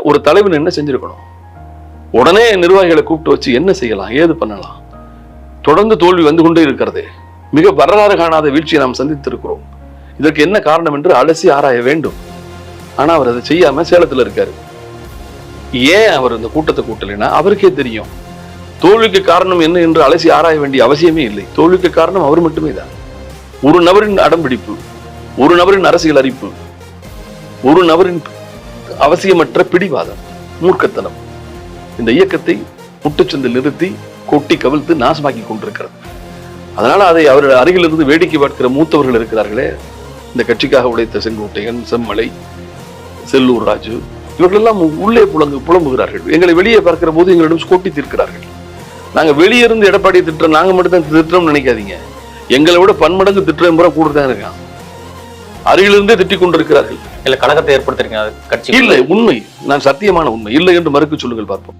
ஒரு தலைவன் என்ன செஞ்சிருக்கணும்? உடனே நிர்வாகிகளை கூப்பிட்டு வச்சு என்ன செய்யலாம், ஏது பண்ணலாம்? தொடர்ந்து தோல்வி வந்து கொண்டே இருக்கிறது. மிக வரலாறு காணாத வீழ்ச்சியை நாம் சந்தித்திருக்கிறோம். இதற்கு என்ன காரணம் என்று அலசி ஆராய வேண்டும். ஆனா அவர் அதை செய்யாம சேலத்துல இருக்காரு. ஏன் அவர் இந்த கூட்டத்தை கூட்டலைன்னா அவருக்கே தெரியும் தோல்விக்கு காரணம் என்ன என்று அலசி ஆராய வேண்டிய அவசியமே இல்லை. தோல்விக்கு காரணம் அவர் மட்டுமே தான். ஒரு நபரின் அடம்பிடிப்பு, ஒரு நபரின் அரசியல் அறிப்பு, ஒரு நபரின் அவசியமற்ற பிடிவாதம், மூர்க்கத்தனம் இந்த இயக்கத்தை முட்டுச்சந்தில் நிறுத்தி கொட்டி கவிழ்த்து நாசமாக்கி கொண்டிருக்கிறது. அதனால அதை அவர் அருகிலிருந்து வேடிக்கை பார்க்கிற மூத்தவர்கள் இருக்கிறார்களே, இந்த கட்சிக்காக உழைத்த செங்கோட்டையன், செம்மலை, செல்லூர் ராஜு, இவர்கள் எல்லாம் உள்ளே புலம்புகிறார்கள். எங்களை வெளியே பார்க்கிற போது எங்களிடம் கொட்டி தீர்க்கிறார்கள். நாங்க வெளியே இருந்து எடப்பாடியை திட்டுறோம், நாங்க மட்டும் தான் திட்டுறோம்னு நினைக்காதீங்க. எங்களை விட பன்மடங்கு திட்டுறோம் பூரா கூட தான் இருக்கான். அருகிலிருந்தே திட்டிக் கொண்டிருக்கிறார்கள். இல்ல கழகத்தை ஏற்படுத்திருக்கீங்க கட்சி? இல்லை, உண்மை, நான் சத்தியமான உண்மை இல்லை என்று மறுக்க சொல்லுங்கள் பார்ப்போம்.